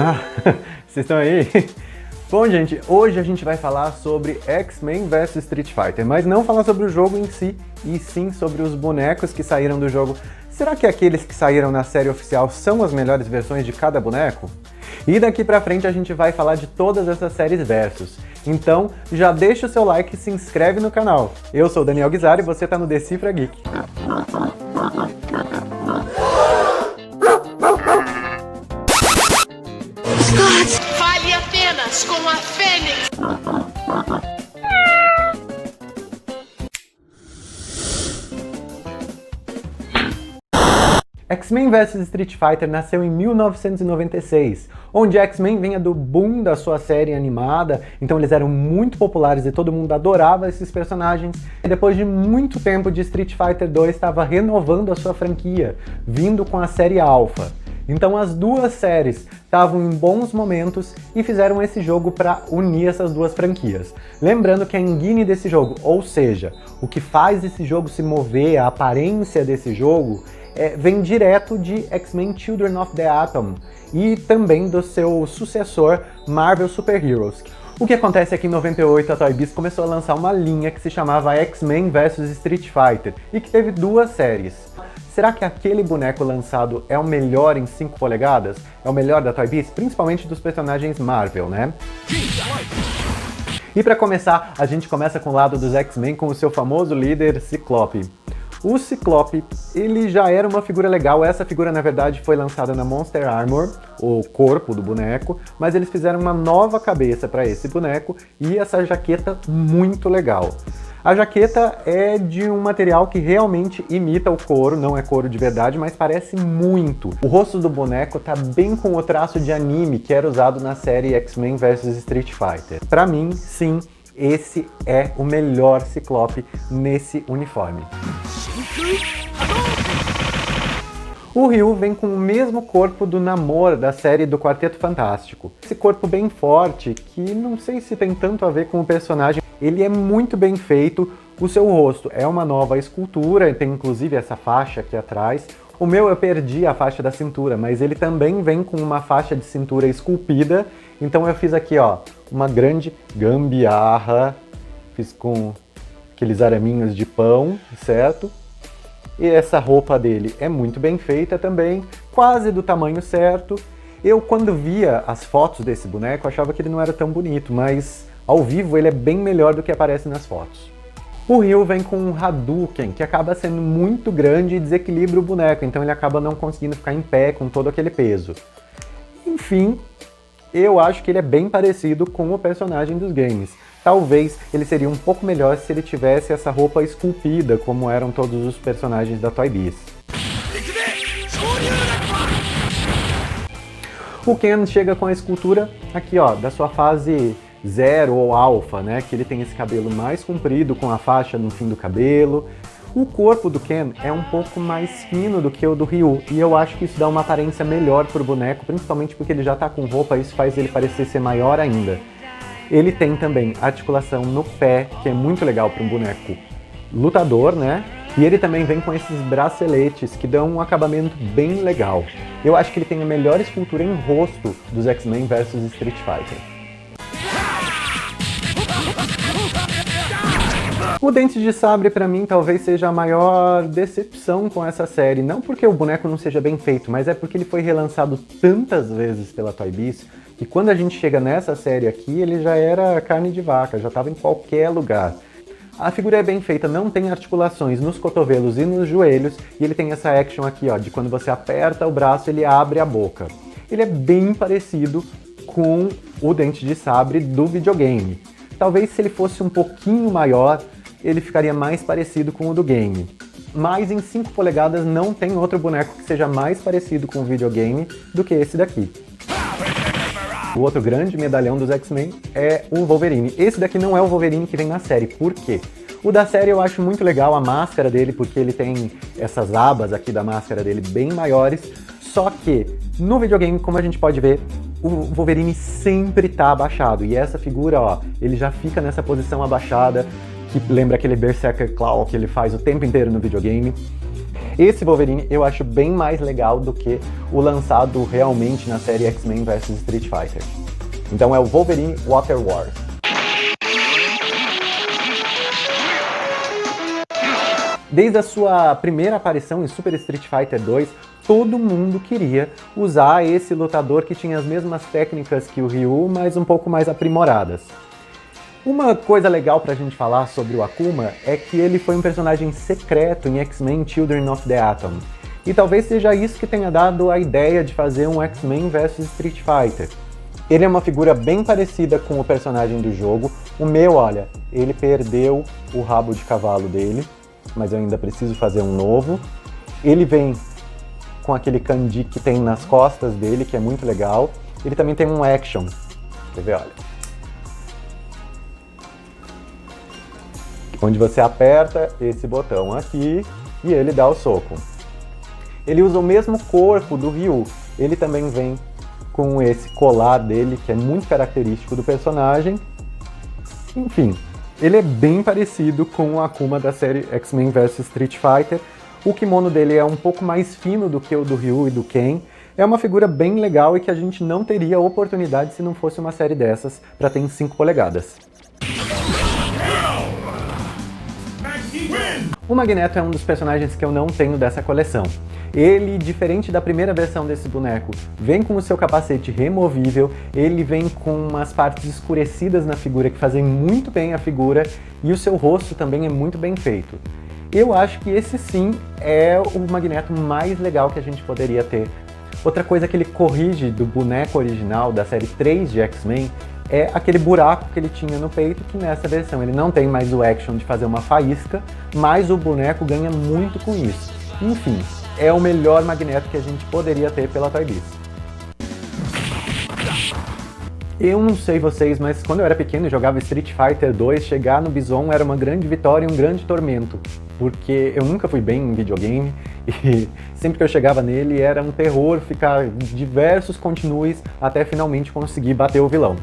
Ah, vocês estão aí? Bom, gente, hoje a gente vai falar sobre X-Men vs Street Fighter, mas não falar sobre o jogo em si, e sim sobre os bonecos que saíram do jogo. Será que aqueles que saíram na série oficial são as melhores versões de cada boneco? E daqui pra frente a gente vai falar de todas essas séries versus. Então, já deixa o seu like e se inscreve no canal. Eu sou o Daniel Guizar e você tá no Decifra Geek. Fale apenas com a Fênix! X-Men vs Street Fighter nasceu em 1996, onde X-Men vinha do boom da sua série animada, então eles eram muito populares e todo mundo adorava esses personagens. E depois de muito tempo de Street Fighter 2 estava renovando a sua franquia, vindo com a série Alpha. Então as duas séries estavam em bons momentos e fizeram esse jogo para unir essas duas franquias. Lembrando que a engine desse jogo, ou seja, o que faz esse jogo se mover, a aparência desse jogo, vem direto de X-Men Children of the Atom e também do seu sucessor Marvel Super Heroes. O que acontece é que em 98 a Toy Biz começou a lançar uma linha que se chamava X-Men vs Street Fighter e que teve duas séries. Será que aquele boneco lançado é o melhor em 5 polegadas? É o melhor da Toy Biz? Principalmente dos personagens Marvel, né? E para começar, a gente começa com o lado dos X-Men com o seu famoso líder Ciclope. O Ciclope, ele já era uma figura legal, essa figura na verdade foi lançada na Monster Armor, o corpo do boneco, mas eles fizeram uma nova cabeça para esse boneco e essa jaqueta muito legal. A jaqueta é de um material que realmente imita o couro, não é couro de verdade, mas parece muito. O rosto do boneco tá bem com o traço de anime que era usado na série X-Men vs Street Fighter. Pra mim, sim, esse é o melhor Ciclope nesse uniforme. O Ryu vem com o mesmo corpo do Namor da série do Quarteto Fantástico. Esse corpo bem forte, que não sei se tem tanto a ver com o personagem, ele é muito bem feito, o seu rosto é uma nova escultura, tem inclusive essa faixa aqui atrás. O meu eu perdi a faixa da cintura, mas ele também vem com uma faixa de cintura esculpida, então eu fiz aqui ó, uma grande gambiarra, fiz com aqueles araminhos de pão, certo? E essa roupa dele é muito bem feita também, quase do tamanho certo. Eu, quando via as fotos desse boneco, achava que ele não era tão bonito, mas ao vivo ele é bem melhor do que aparece nas fotos. O Ryu vem com um Hadouken, que acaba sendo muito grande e desequilibra o boneco, então ele acaba não conseguindo ficar em pé com todo aquele peso. Enfim, eu acho que ele é bem parecido com o personagem dos games. Talvez ele seria um pouco melhor se ele tivesse essa roupa esculpida, como eram todos os personagens da Toy Biz. O Ken chega com a escultura aqui ó, da sua fase 0 ou alfa, né? Que ele tem esse cabelo mais comprido, com a faixa no fim do cabelo. O corpo do Ken é um pouco mais fino do que o do Ryu, e eu acho que isso dá uma aparência melhor pro boneco, principalmente porque ele já tá com roupa, isso faz ele parecer ser maior ainda. Ele tem também articulação no pé, que é muito legal para um boneco lutador, né? E ele também vem com esses braceletes que dão um acabamento bem legal. Eu acho que ele tem a melhor escultura em rosto dos X-Men vs Street Fighter. O Dente de Sabre pra mim talvez seja a maior decepção com essa série, não porque o boneco não seja bem feito, mas é porque ele foi relançado tantas vezes pela Toy Biz, que quando a gente chega nessa série aqui, ele já era carne de vaca, já estava em qualquer lugar. A figura é bem feita, não tem articulações nos cotovelos e nos joelhos, e ele tem essa action aqui, ó, de quando você aperta o braço, ele abre a boca. Ele é bem parecido com o Dente de Sabre do videogame. Talvez se ele fosse um pouquinho maior, ele ficaria mais parecido com o do game. Mas em 5 polegadas não tem outro boneco que seja mais parecido com o videogame do que esse daqui. O outro grande medalhão dos X-Men é o Wolverine. Esse daqui não é o Wolverine que vem na série. Por quê? O da série eu acho muito legal a máscara dele, porque ele tem essas abas aqui da máscara dele bem maiores. Só que no videogame, como a gente pode ver, o Wolverine sempre tá abaixado. E essa figura, ó, ele já fica nessa posição abaixada, que lembra aquele Berserker Claw que ele faz o tempo inteiro no videogame. Esse Wolverine eu acho bem mais legal do que o lançado realmente na série X-Men vs Street Fighter. Então é o Wolverine Water Wars. Desde a sua primeira aparição em Super Street Fighter 2, todo mundo queria usar esse lutador que tinha as mesmas técnicas que o Ryu, mas um pouco mais aprimoradas. Uma coisa legal pra gente falar sobre o Akuma é que ele foi um personagem secreto em X-Men Children of the Atom. E talvez seja isso que tenha dado a ideia de fazer um X-Men vs Street Fighter. Ele é uma figura bem parecida com o personagem do jogo. O meu, olha, ele perdeu o rabo de cavalo dele, mas eu ainda preciso fazer um novo. Ele vem com aquele kanji que tem nas costas dele, que é muito legal. Ele também tem um action. Quer ver, olha. Onde você aperta esse botão aqui e ele dá o soco. Ele usa o mesmo corpo do Ryu. Ele também vem com esse colar dele, que é muito característico do personagem. Enfim, ele é bem parecido com o Akuma da série X-Men vs Street Fighter. O kimono dele é um pouco mais fino do que o do Ryu e do Ken. É uma figura bem legal e que a gente não teria oportunidade se não fosse uma série dessas para ter em 5 polegadas. O Magneto é um dos personagens que eu não tenho dessa coleção. Ele, diferente da primeira versão desse boneco, vem com o seu capacete removível, ele vem com umas partes escurecidas na figura que fazem muito bem a figura e o seu rosto também é muito bem feito. Eu acho que esse sim é o Magneto mais legal que a gente poderia ter. Outra coisa que ele corrige do boneco original da série 3 de X-Men é aquele buraco que ele tinha no peito, que nessa versão ele não tem mais o action de fazer uma faísca, mas o boneco ganha muito com isso. Enfim, é o melhor Magneto que a gente poderia ter pela Toy Biz. Eu não sei vocês, mas quando eu era pequeno e jogava Street Fighter 2, chegar no Bison era uma grande vitória e um grande tormento, porque eu nunca fui bem em videogame e sempre que eu chegava nele era um terror ficar diversos continues até finalmente conseguir bater o vilão.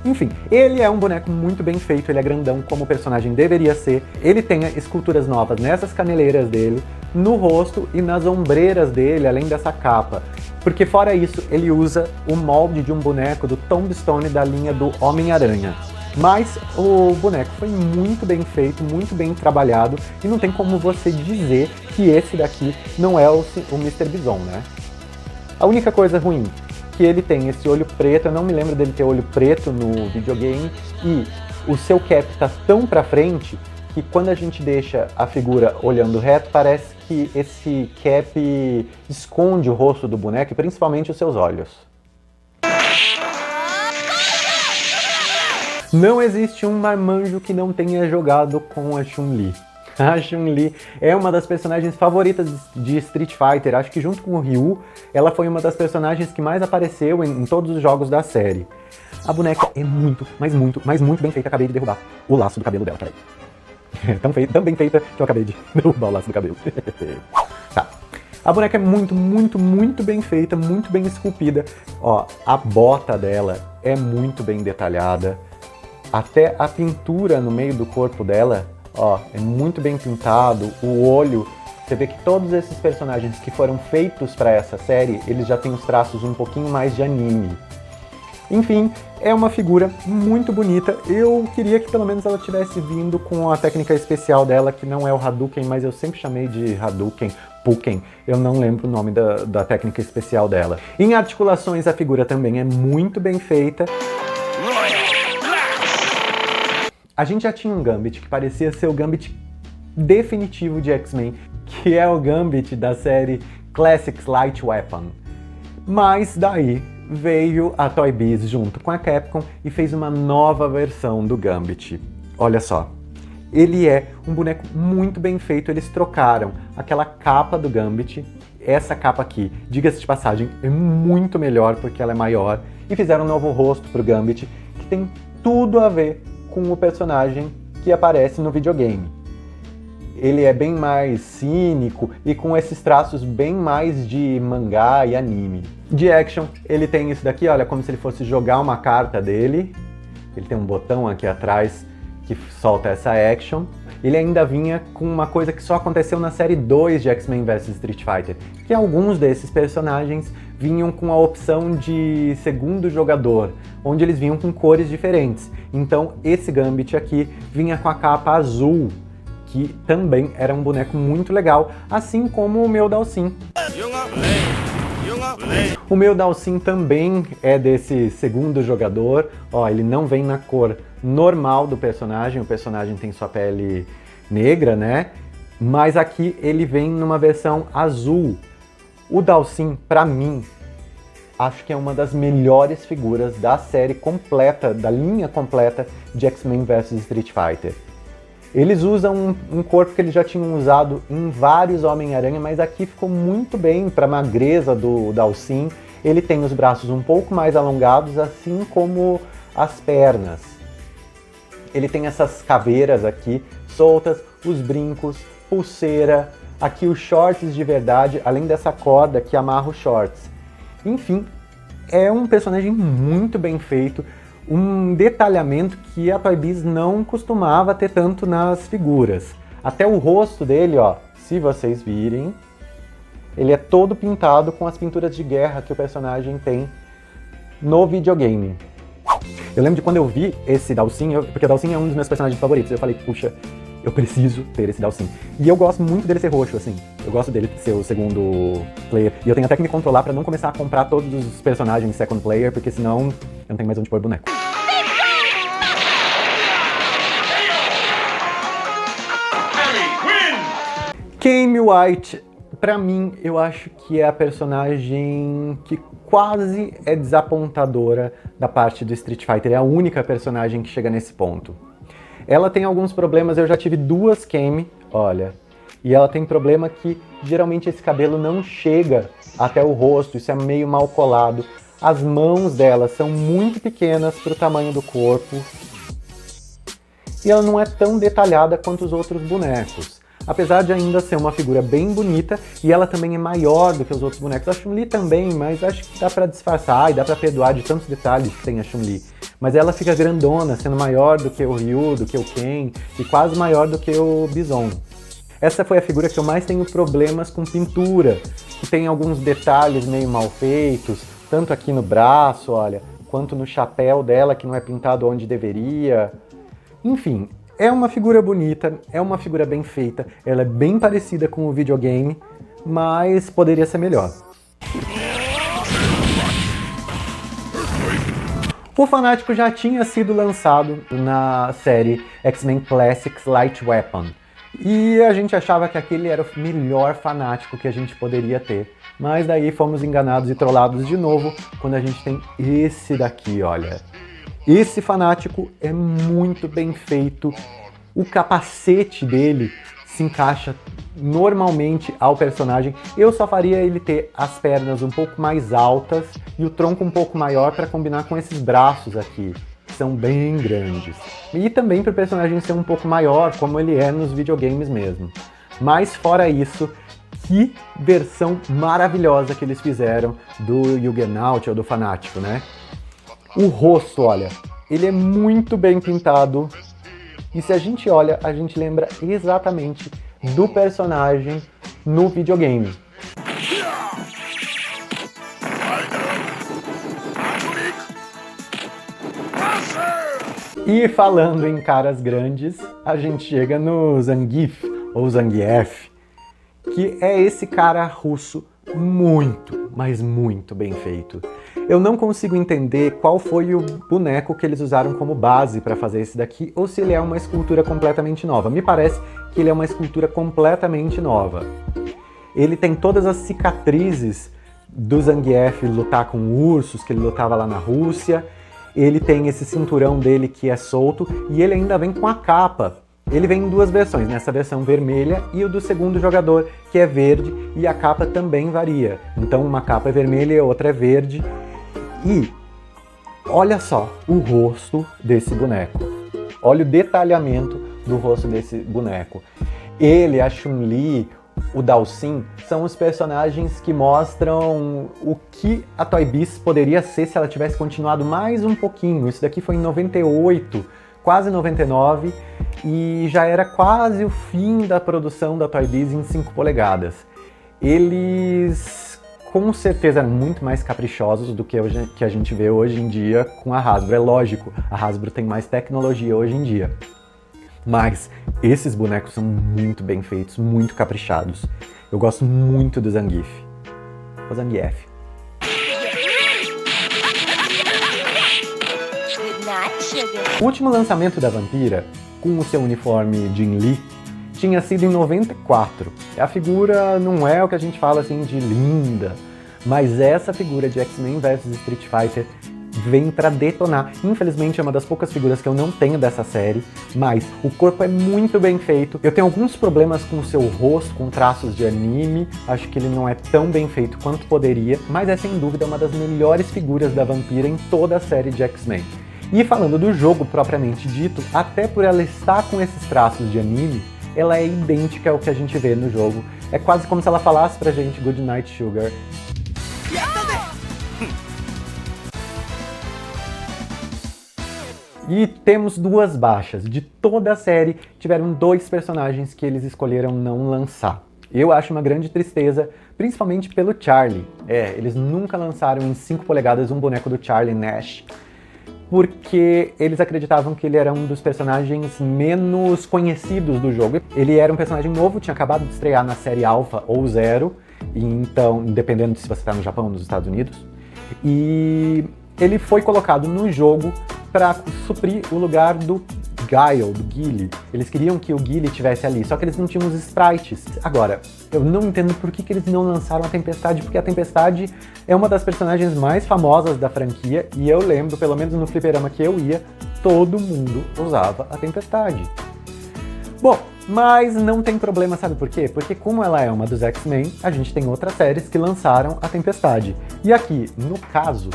Enfim, ele é um boneco muito bem feito, ele é grandão como o personagem deveria ser, ele tem esculturas novas nessas caneleiras dele, no rosto e nas ombreiras dele, além dessa capa. Porque fora isso, ele usa o molde de um boneco do Tombstone da linha do Homem-Aranha. Mas o boneco foi muito bem feito, muito bem trabalhado, e não tem como você dizer que esse daqui não é o Mr. Bison, né? A única coisa ruim, que ele tem esse olho preto, eu não me lembro dele ter olho preto no videogame, e o seu cap tá tão pra frente que quando a gente deixa a figura olhando reto, parece que esse cap esconde o rosto do boneco e principalmente os seus olhos. Não existe um marmanjo que não tenha jogado com a Chun-Li. A Chun-Li é uma das personagens favoritas de Street Fighter, acho que junto com o Ryu, ela foi uma das personagens que mais apareceu em todos os jogos da série. A boneca é muito, mas muito bem feita, acabei de derrubar o laço do cabelo dela, peraí. É tão bem feita que eu acabei de derrubar o laço do cabelo. Tá. A boneca é muito bem feita, muito bem esculpida. Ó, a bota dela é muito bem detalhada. Até a pintura no meio do corpo dela, ó, é muito bem pintado. O olho, você vê que todos esses personagens que foram feitos para essa série, eles já têm os traços um pouquinho mais de anime. Enfim, é uma figura muito bonita. Eu queria que pelo menos ela tivesse vindo com a técnica especial dela, que não é o Hadouken, mas eu sempre chamei de Hadouken, Puken. Eu não lembro o nome da técnica especial dela. Em articulações, a figura também é muito bem feita. A gente já tinha um Gambit que parecia ser o Gambit definitivo de X-Men, que é o Gambit da série Classics Light Weapon. Mas daí veio a Toy Biz junto com a Capcom e fez uma nova versão do Gambit. Olha só, ele é um boneco muito bem feito, eles trocaram aquela capa do Gambit, essa capa aqui, diga-se de passagem, é muito melhor porque ela é maior, e fizeram um novo rosto pro Gambit, que tem tudo a ver com o personagem que aparece no videogame. Ele é bem mais cínico e com esses traços bem mais de mangá e anime. De action, ele tem isso daqui, olha, como se ele fosse jogar uma carta dele. Ele tem um botão aqui atrás que solta essa action. ele ainda vinha com uma coisa que só aconteceu na série 2 de X-Men vs Street Fighter, que alguns desses personagens vinham com a opção de segundo jogador, onde eles vinham com cores diferentes. Então esse Gambit aqui vinha com a capa azul, que também era um boneco muito legal, assim como o meu Dhalsim. O meu Dhalsim também é desse segundo jogador. Ó, ele não vem na cor normal do personagem, o personagem tem sua pele negra, né? Mas aqui ele vem numa versão azul. O Dhalsim, pra mim, acho que é uma das melhores figuras da série completa, da linha completa de X-Men vs Street Fighter. Eles usam um corpo que eles já tinham usado em vários Homem-Aranha, mas aqui ficou muito bem para a magreza do Dhalsim. Ele tem os braços um pouco mais alongados, assim como as pernas. Ele tem essas caveiras aqui soltas, os brincos, pulseira, aqui os shorts de verdade, além dessa corda que amarra os shorts. Enfim, é um personagem muito bem feito, um detalhamento que a Toy Biz não costumava ter tanto nas figuras. Até o rosto dele, ó, se vocês virem, ele é todo pintado com as pinturas de guerra que o personagem tem no videogame. Eu lembro de quando eu vi esse Dhalsim, porque o Dhalsim é um dos meus personagens favoritos, eu falei, puxa, eu preciso ter esse Dhalsim. E eu gosto muito dele ser roxo, assim. Eu gosto dele ser o segundo player. E eu tenho até que me controlar pra não começar a comprar todos os personagens second player, porque senão eu não tenho mais onde pôr boneco. Cammy White, pra mim, eu acho que é a personagem que quase é desapontadora da parte do Street Fighter. É a única personagem que chega nesse ponto. Ela tem alguns problemas, eu já tive duas Cammy, olha, e ela tem problema que geralmente esse cabelo não chega até o rosto, isso é meio mal colado. As mãos dela são muito pequenas para o tamanho do corpo e ela não é tão detalhada quanto os outros bonecos. Apesar de ainda ser uma figura bem bonita, e ela também é maior do que os outros bonecos. A Chun-Li também, mas acho que dá pra disfarçar e dá pra perdoar de tantos detalhes que tem a Chun-Li. Mas ela fica grandona, sendo maior do que o Ryu, do que o Ken, e quase maior do que o Bison. Essa foi a figura que eu mais tenho problemas com pintura, que tem alguns detalhes meio mal feitos, tanto aqui no braço, olha, quanto no chapéu dela, que não é pintado onde deveria. Enfim, é uma figura bonita, é uma figura bem feita, ela é bem parecida com o videogame, mas poderia ser melhor. O Fanático já tinha sido lançado na série X-Men Classics Light Weapon, e a gente achava que aquele era o melhor Fanático que a gente poderia ter. Mas daí fomos enganados e trollados de novo quando a gente tem esse daqui, olha. Esse Fanático é muito bem feito, o capacete dele se encaixa normalmente ao personagem. Eu só faria ele ter as pernas um pouco mais altas e o tronco um pouco maior para combinar com esses braços aqui, que são bem grandes. E também para o personagem ser um pouco maior, como ele é nos videogames mesmo. Mas fora isso, que versão maravilhosa que eles fizeram do Juggernaut ou do Fanático, né? O rosto, olha, ele é muito bem pintado. E se a gente olha, a gente lembra exatamente do personagem no videogame. E falando em caras grandes, a gente chega no Zangief, ou Zangief, que é esse cara russo muito, mas muito bem feito. Eu não consigo entender qual foi o boneco que eles usaram como base para fazer esse daqui, ou se ele é uma escultura completamente nova. Me parece que ele é uma escultura completamente nova. Ele tem todas as cicatrizes do Zangief lutar com ursos, que ele lutava lá na Rússia. Ele tem esse cinturão dele que é solto, e ele ainda vem com a capa. Ele vem em duas versões, nessa versão vermelha e o do segundo jogador, que é verde, e a capa também varia. Então uma capa é vermelha e a outra é verde. E olha só o rosto desse boneco. Olha o detalhamento do rosto desse boneco. Ele, a Chun-Li, o Dhalsim, são os personagens que mostram o que a Toy Biz poderia ser se ela tivesse continuado mais um pouquinho. Isso daqui foi em 98, quase 99 e já era quase o fim da produção da Toy Biz em 5 polegadas. Eles com certeza eram muito mais caprichosos do que a gente vê hoje em dia com a Hasbro. É lógico, a Hasbro tem mais tecnologia hoje em dia. Mas esses bonecos são muito bem feitos, muito caprichados. Eu gosto muito do Zangief. O Zangief. O último lançamento da Vampira, com o seu uniforme Jin Lee, tinha sido em 94. A figura não é o que a gente fala assim de linda, mas essa figura de X-Men vs Street Fighter vem pra detonar. Infelizmente é uma das poucas figuras que eu não tenho dessa série, mas o corpo é muito bem feito. Eu tenho alguns problemas com o seu rosto, com traços de anime, acho que ele não é tão bem feito quanto poderia, mas é sem dúvida uma das melhores figuras da Vampira em toda a série de X-Men. E falando do jogo propriamente dito, até por ela estar com esses traços de anime, ela é idêntica ao que a gente vê no jogo. É quase como se ela falasse pra gente Good Night Sugar. E temos 2 baixas. De toda a série, tiveram 2 personagens que eles escolheram não lançar. Eu acho uma grande tristeza, principalmente pelo Charlie. Eles nunca lançaram em 5 polegadas um boneco do Charlie Nash, porque eles acreditavam que ele era um dos personagens menos conhecidos do jogo. Ele era um personagem novo, tinha acabado de estrear na série Alpha ou Zero, e então, dependendo de se você está no Japão ou nos Estados Unidos, e ele foi colocado no jogo para suprir o lugar do Guile, do Guile. Eles queriam que o Guile estivesse ali, só que eles não tinham os sprites. Agora, eu não entendo por que eles não lançaram a Tempestade, porque a Tempestade é uma das personagens mais famosas da franquia, e eu lembro, pelo menos no fliperama que eu ia, todo mundo usava a Tempestade. Bom, mas não tem problema, sabe por quê? Porque como ela é uma dos X-Men, a gente tem outras séries que lançaram a Tempestade. E aqui, no caso,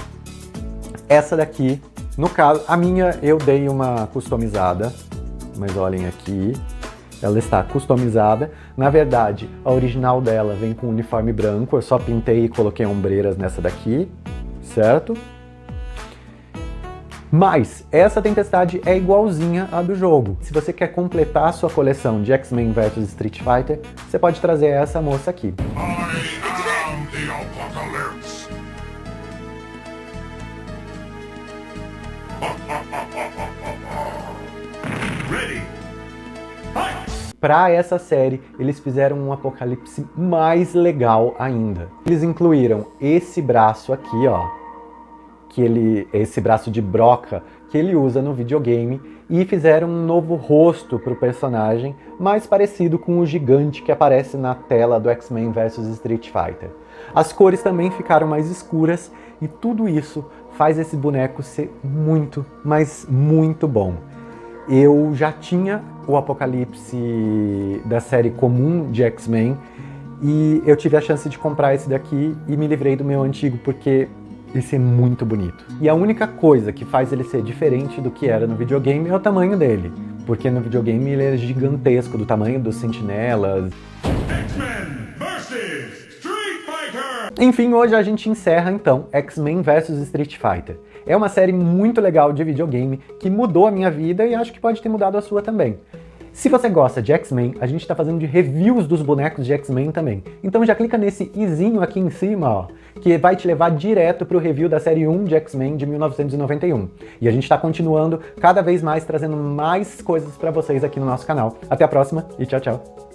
essa daqui, no caso, a minha eu dei uma customizada, mas olhem aqui, ela está customizada. Na verdade, a original dela vem com uniforme branco, eu só pintei e coloquei ombreiras nessa daqui, certo? Mas essa Tempestade é igualzinha à do jogo. Se você quer completar a sua coleção de X-Men vs Street Fighter, você pode trazer essa moça aqui. Para essa série, eles fizeram um Apocalipse mais legal ainda. Eles incluíram esse braço aqui, ó, esse braço de broca que ele usa no videogame, e fizeram um novo rosto para o personagem, mais parecido com o gigante que aparece na tela do X-Men vs Street Fighter. As cores também ficaram mais escuras, e tudo isso faz esse boneco ser muito, mas muito bom. Eu já tinha o Apocalipse da série comum de X-Men, e eu tive a chance de comprar esse daqui e me livrei do meu antigo, porque esse é muito bonito. E a única coisa que faz ele ser diferente do que era no videogame é o tamanho dele, porque no videogame ele é gigantesco, do tamanho dos Sentinelas. X-Men vs Street Fighter! Enfim, hoje a gente encerra então X-Men vs Street Fighter. É uma série muito legal de videogame que mudou a minha vida e acho que pode ter mudado a sua também. Se você gosta de X-Men, a gente está fazendo de reviews dos bonecos de X-Men também. Então já clica nesse izinho aqui em cima, ó, que vai te levar direto para o review da série 1 de X-Men de 1991. E a gente está continuando cada vez mais trazendo mais coisas para vocês aqui no nosso canal. Até a próxima e tchau, tchau!